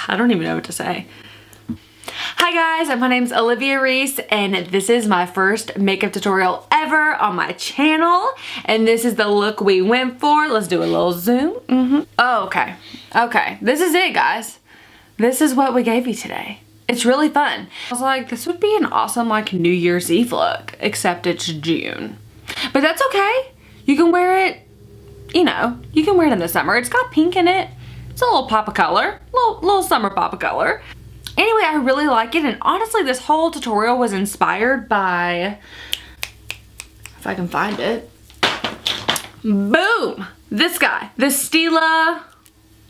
I don't even know what to say. Hi guys, my name's Olivia Reese and this is my first makeup tutorial ever on my channel. And this is the look we went for. Let's do a little zoom. Oh, okay. Okay, this is it guys. This is what we gave you today. It's really fun. I was like, this would be an awesome like New Year's Eve look, except it's June. But that's okay. You can wear it, you know, you can wear it in the summer. It's got pink in it. It's a little pop of color, little summer pop of color. Anyway, I really like it, and honestly, this whole tutorial was inspired by, if I can find it, boom, this guy, the Stila,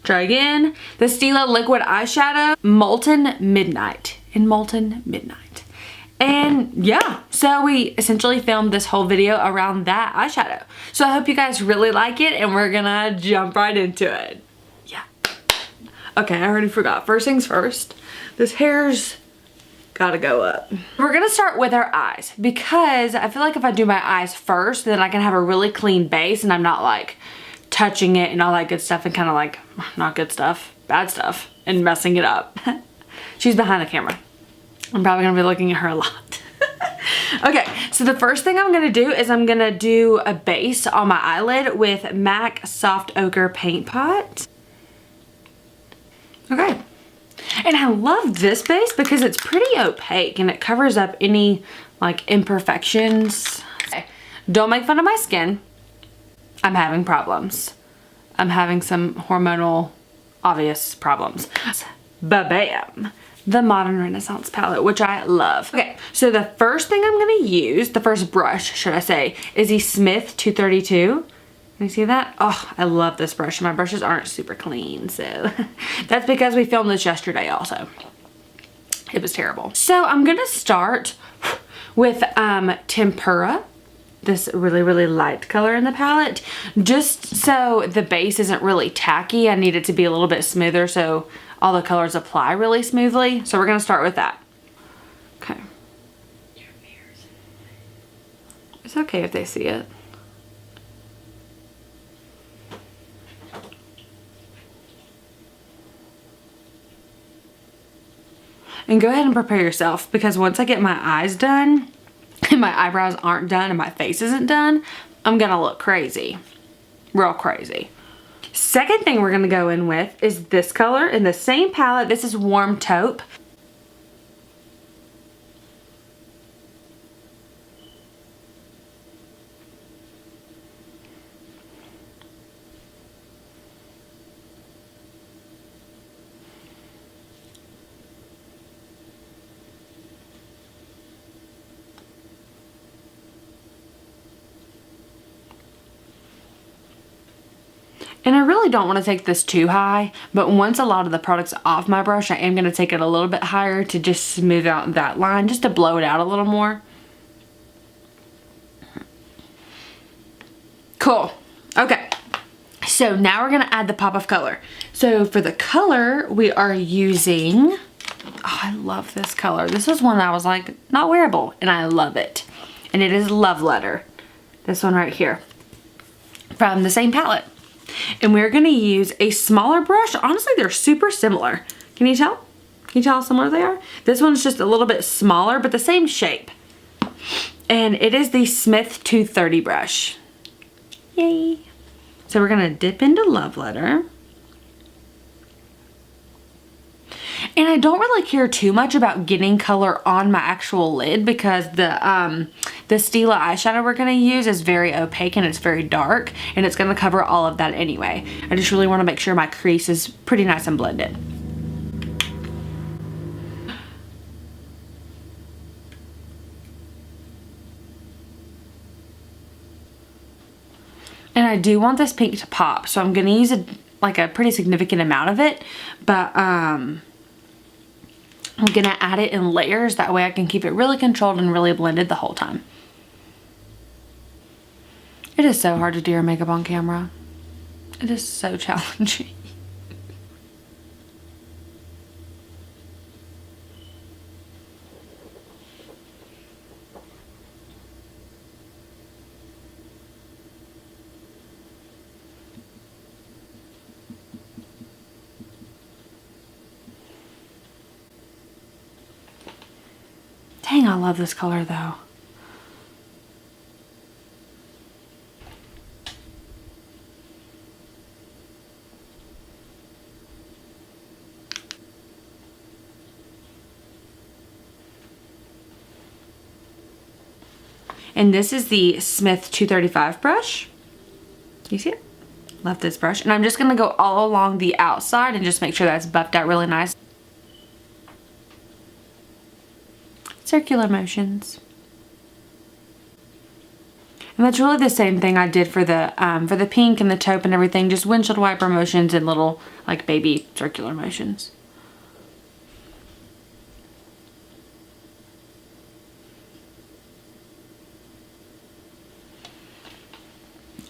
try again, the Stila liquid eyeshadow, Molten Midnight, in Molten Midnight. And yeah, so we essentially filmed this whole video around that eyeshadow. So I hope you guys really like it, and we're gonna jump right into it. Yeah. Okay, I already forgot. First things first. This hair's gotta go up. We're gonna start with our eyes because I feel like if I do my eyes first, then I can have a really clean base and I'm not like touching it and all that good stuff and kind of like, not good stuff, bad stuff, and messing it up. She's behind the camera. I'm probably gonna be looking at her a lot. Okay, so the first thing I'm gonna do is I'm gonna do a base on my eyelid with MAC Soft Ochre Paint Pot. Okay. And I love this base because it's pretty opaque and it covers up any like imperfections. Okay. Don't make fun of my skin. I'm having problems. I'm having some hormonal obvious problems. Ba-bam. The Modern Renaissance palette, which I love. Okay, so the first thing I'm gonna use, the first brush, should I say, is the Smith 232. Can you see that? Oh, I love this brush. My brushes aren't super clean, so that's because we filmed this yesterday also. It was terrible. So I'm gonna start with Tempera, this really light color in the palette. Just so the base isn't really tacky, I need it to be a little bit smoother so all the colors apply really smoothly. So we're gonna start with that. Okay. It's okay if they see it. And go ahead and prepare yourself because once I get my eyes done and my eyebrows aren't done and my face isn't done, I'm gonna look crazy. Real crazy. Second thing we're gonna go in with is this color in the same palette. This is Warm Taupe. And I really don't want to take this too high, but once a lot of the product's off my brush, I am going to take it a little bit higher to just smooth out that line, just to blow it out a little more. Cool. Okay. So now we're going to add the pop of color. So for the color, we are using, oh, I love this color. This was one that I was like, not wearable, and I love it. And it is Love Letter. This one right here. From the same palette. And we're gonna use a smaller brush. Honestly, they're super similar. Can you tell? Can you tell how similar they are? This one's just a little bit smaller, but the same shape. And it is the Smith 230 brush. Yay. So we're gonna dip into Love Letter. And I don't really care too much about getting color on my actual lid because the Stila eyeshadow we're going to use is very opaque and it's very dark and it's going to cover all of that anyway. I just really want to make sure my crease is pretty nice and blended. And I do want this pink to pop, so I'm going to use like a pretty significant amount of it, but I'm gonna add it in layers. That way I can keep it really controlled and really blended the whole time. It is so hard to do your makeup on camera. It is so challenging. Dang, I love this color though. And this is the Smith 235 brush. You see it? Love this brush. And I'm just gonna go all along the outside and just make sure that's buffed out really nice. Circular motions. And that's really the same thing I did for the pink and the taupe and everything. Just windshield wiper motions and little like baby circular motions.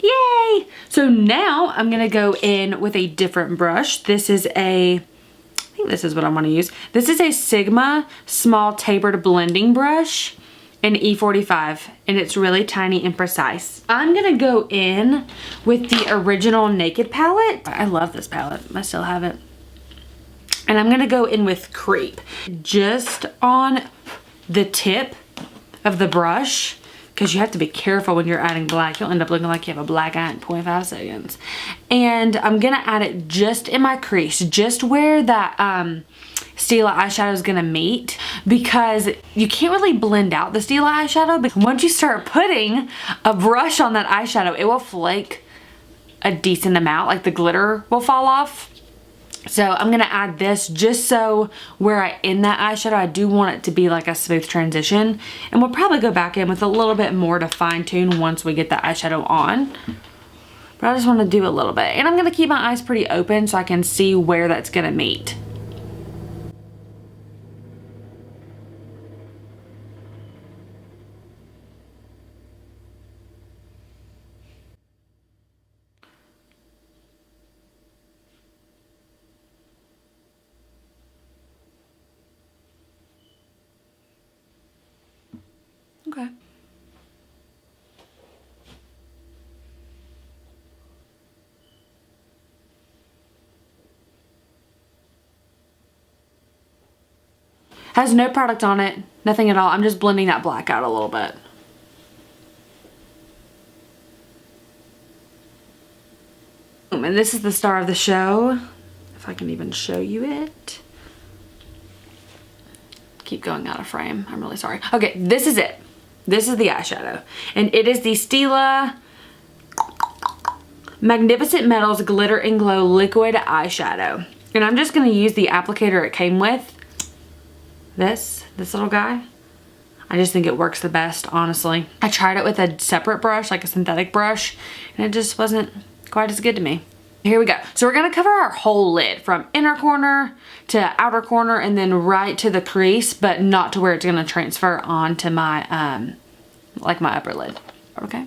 Yay! So now I'm gonna go in with a different brush. This is I think this is what I want to use. This is a Sigma small tapered blending brush in E45, and it's really tiny and precise. I'm gonna go in with the original Naked palette. I love this palette. I still have it. And I'm gonna go in with Creep just on the tip of the brush, because you have to be careful when you're adding black. You'll end up looking like you have a black eye in 0.5 seconds. And I'm gonna add it just in my crease, just where that Stila eyeshadow is gonna meet, because you can't really blend out the Stila eyeshadow, but once you start putting a brush on that eyeshadow, it will flake a decent amount, like the glitter will fall off. So I'm gonna add this just so where I end that eyeshadow, I do want it to be like a smooth transition. And we'll probably go back in with a little bit more to fine tune once we get the eyeshadow on. But I just want to do a little bit. And I'm gonna keep my eyes pretty open so I can see where that's gonna meet. Okay. Has no product on it, nothing at all. I'm just blending that black out a little bit. And this is the star of the show, if I can even show you it. Keep going out of frame, I'm really sorry. Okay, this is it. This is the eyeshadow, and it is the Stila Magnificent Metals Glitter and Glow Liquid Eyeshadow. And I'm just gonna use the applicator it came with. This little guy. I just think it works the best, honestly. I tried it with a separate brush, like a synthetic brush, and it just wasn't quite as good to me. Here we go. So we're gonna cover our whole lid from inner corner to outer corner and then right to the crease, but not to where it's gonna transfer onto my, like my upper lid, okay?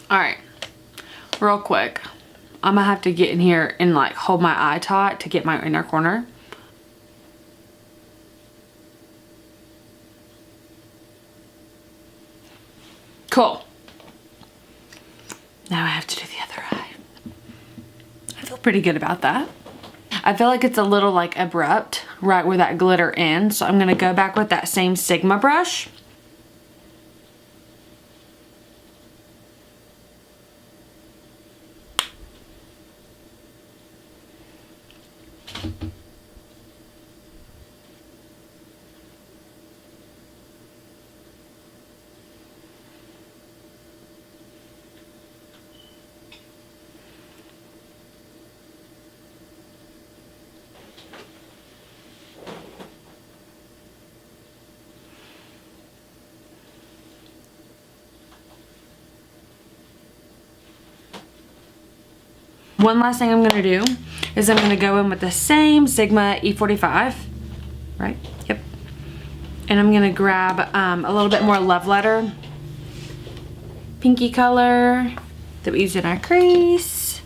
All right, real quick, I'm gonna have to get in here and like hold my eye taut to get my inner corner. Cool. Now I have to do the other eye. I feel pretty good about that. I feel like it's a little like abrupt right where that glitter ends, so I'm gonna go back with that same Sigma brush. One last thing I'm gonna do is I'm gonna go in with the same Sigma E45, right? Yep. And I'm gonna grab a little bit more Love Letter, pinky color that we used in our crease.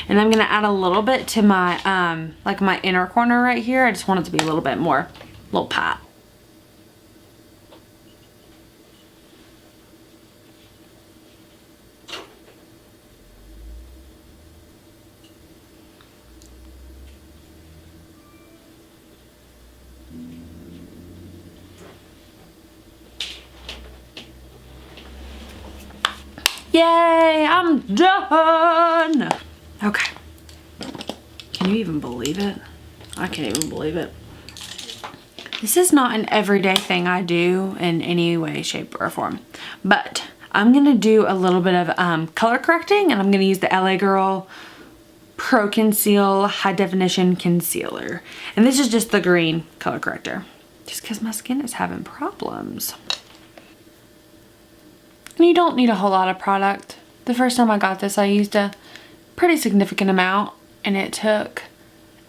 And I'm gonna add a little bit to my, like my inner corner right here. I just want it to be a little bit more, little pat. Yay, I'm done. Okay. Can you even believe it? I can't even believe it. This is not an everyday thing I do in any way, shape, or form. But I'm going to do a little bit of color correcting, and I'm going to use the LA Girl Pro Conceal High Definition Concealer. And this is just the green color corrector. Just because my skin is having problems. And you don't need a whole lot of product. The first time I got this, I used a pretty significant amount, and it took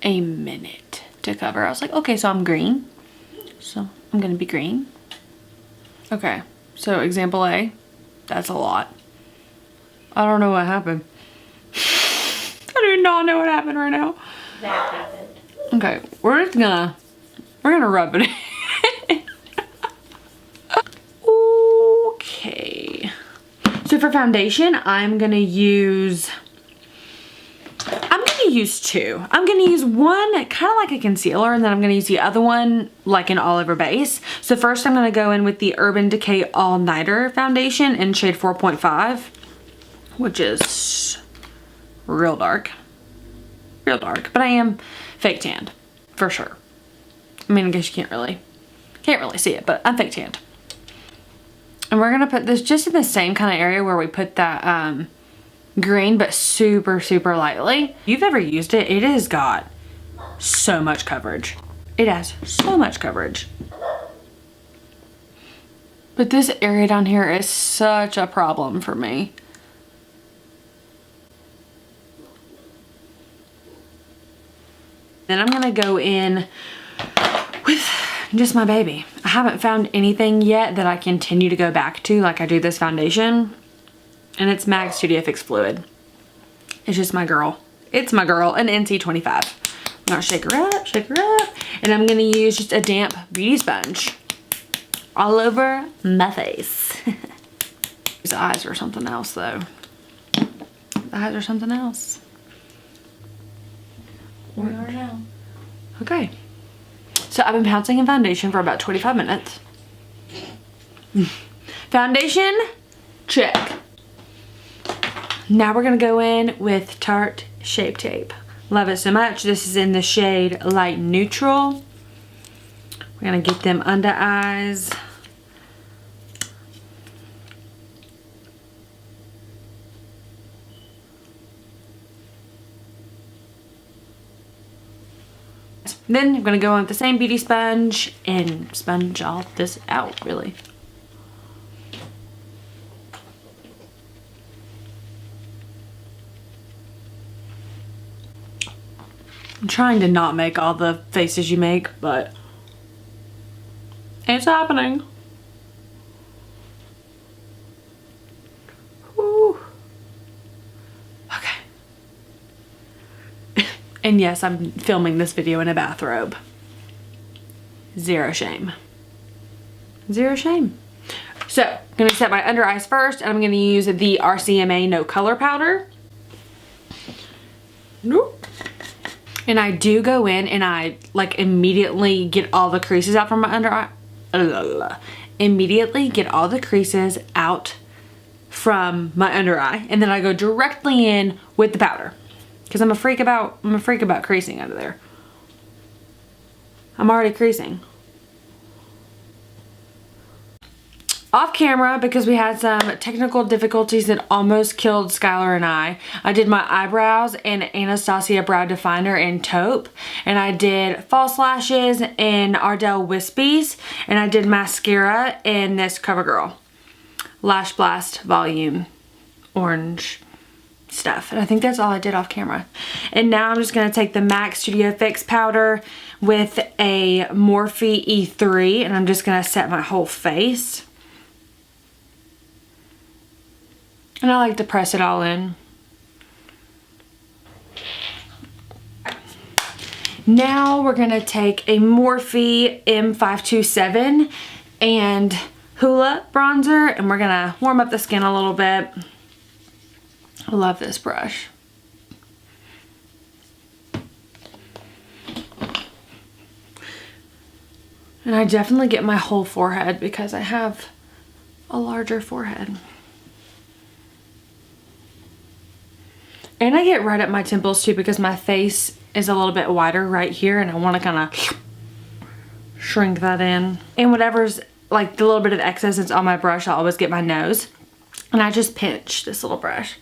a minute to cover. I was like, okay, so I'm green. So I'm gonna be green. Okay, so example A, that's a lot. I don't know what happened. I do not know what happened right now. That happened. Okay, we're gonna rub it in. Okay. So for foundation, I'm gonna use two. I'm gonna use one kind of like a concealer, and then I'm gonna use the other one like an all over base. So first I'm gonna go in with the Urban Decay All Nighter foundation in shade 4.5, which is real dark. Real dark, but I am fake tanned for sure. I mean, I guess you can't really see it, but I'm fake tanned. And we're gonna put this just in the same kind of area where we put that green, but super, super lightly. If you've ever used it, it has got so much coverage. It has so much coverage. But this area down here is such a problem for me. Then I'm gonna go in with just my baby. I haven't found anything yet that I continue to go back to like I do this foundation. And it's MAC Studio Fix Fluid. It's just my girl. It's my girl, an NC25. I'm gonna shake her up, and I'm gonna use just a damp beauty sponge all over my face. These eyes are something else though. The eyes are something else. We are now. Okay. So I've been pouncing in foundation for about 25 minutes. Foundation, check. Now we're gonna go in with Tarte Shape Tape. Love it so much. This is in the shade Light Neutral. We're gonna get them under eyes. Then I'm gonna go in with the same beauty sponge and sponge all this out, really. I'm trying to not make all the faces you make, but it's happening. Whew. Okay. And yes, I'm filming this video in a bathrobe. Zero shame. Zero shame. So, I'm gonna set my under eyes first, and I'm gonna use the RCMA No Color Powder. Nope. And I do go in and I like immediately get all the creases out from my under eye. Immediately get all the creases out from my under eye, and then I go directly in with the powder because I'm a freak about creasing under there. I'm already creasing. Off camera, because we had some technical difficulties that almost killed Skylar and I did my eyebrows in Anastasia Brow Definer in Taupe, and I did false lashes in Ardell Wispies, and I did mascara in this CoverGirl Lashblast Volume Orange stuff. And I think that's all I did off camera. And now I'm just going to take the MAC Studio Fix powder with a Morphe E3, and I'm just going to set my whole face. And I like to press it all in. Now we're gonna take a Morphe M527 and Hoola bronzer, and we're gonna warm up the skin a little bit. I love this brush. And I definitely get my whole forehead because I have a larger forehead. And I get right at my temples too because my face is a little bit wider right here, and I want to kind of shrink that in. And whatever's like the little bit of excess that's on my brush, I'll always get my nose. And I just pinch this little brush.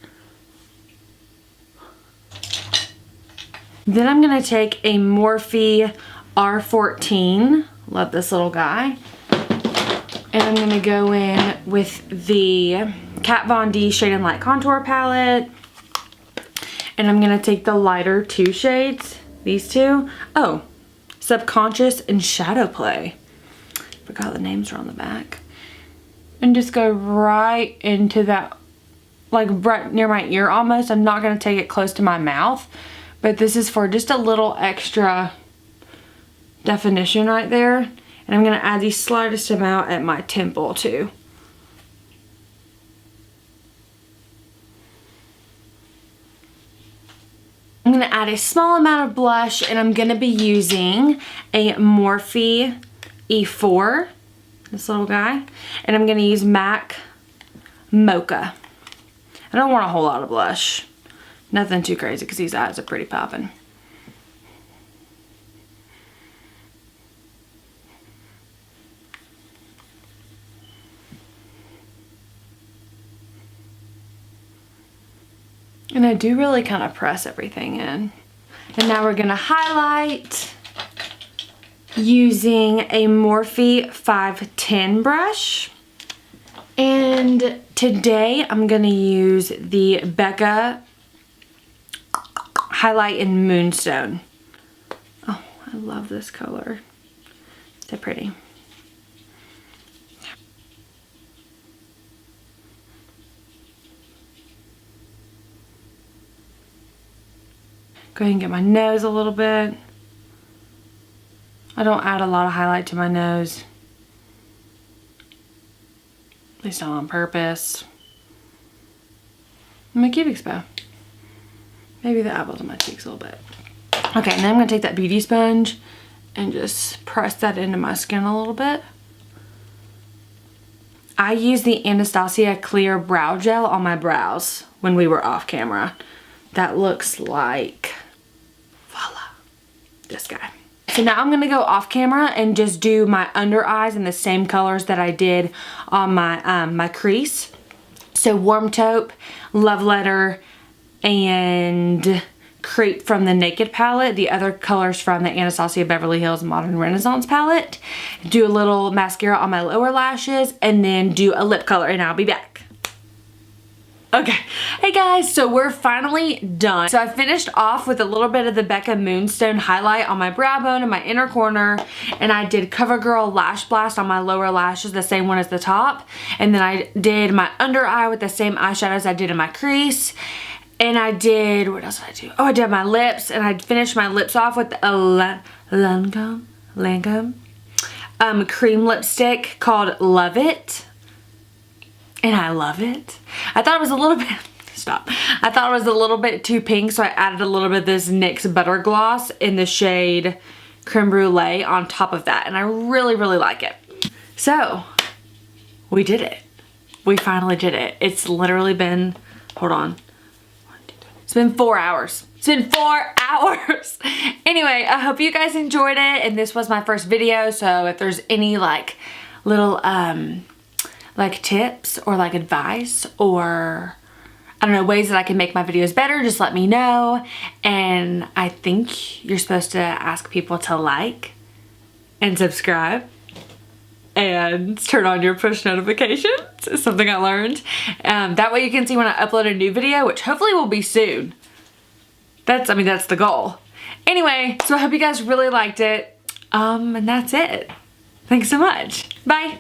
Then I'm going to take a Morphe R14. Love this little guy. And I'm going to go in with the Kat Von D Shade+Light Contour palette. And I'm going to take the lighter 2 shades. These two. Oh, Subconscious and Shadow Play. Forgot the names are on the back. And just go right into that, like right near my ear almost. I'm not going to take it close to my mouth. But this is for just a little extra definition right there. And I'm going to add the slightest amount at my temple too. I'm going to add a small amount of blush, and I'm going to be using a Morphe E3, this little guy. And I'm going to use MAC Mocha. I don't want a whole lot of blush. Nothing too crazy because these eyes are pretty popping. And I do really kind of press everything in. And now we're gonna highlight using a Morphe 510 brush. And today I'm gonna use the BECCA Highlight in Moonstone. Oh, I love this color. So pretty. Go ahead and get my nose a little bit. I don't add a lot of highlight to my nose. At least not on purpose. My cubic bow. Maybe the apples on my cheeks a little bit. Okay, and then I'm gonna take that beauty sponge and just press that into my skin a little bit. I use the Anastasia clear brow gel on my brows when we were off camera. That looks like, voila, this guy. So now I'm gonna go off camera and just do my under eyes in the same colors that I did on my my crease. So Warm Taupe, Love Letter, and Crepe from the Naked palette. The other colors from the Anastasia Beverly Hills Modern Renaissance palette. Do a little mascara on my lower lashes and then do a lip color, and I'll be back. Okay, hey guys, so we're finally done. So I finished off with a little bit of the BECCA Moonstone highlight on my brow bone and my inner corner, and I did CoverGirl Lashblast on my lower lashes, the same one as the top, and then I did my under eye with the same eyeshadows I did in my crease, and I did, what else did I do? Oh, I did my lips, and I finished my lips off with a Lancôme cream lipstick called Love It. And I love it. I thought it was a little bit, stop. I thought it was a little bit too pink, so I added a little bit of this NYX Butter Gloss in the shade Crème Brûlée on top of that. And I really, really like it. So, we did it. We finally did it. It's literally been, hold on. It's been 4 hours. It's been 4 hours. Anyway, I hope you guys enjoyed it. And this was my first video. So if there's any like little, like tips or like advice or I don't know, ways that I can make my videos better, just let me know. And I think you're supposed to ask people to like and subscribe and turn on your push notifications. It's something I learned. That way you can see when I upload a new video, which hopefully will be soon. That's the goal. Anyway, so I hope you guys really liked it. And that's it. Thanks so much. Bye.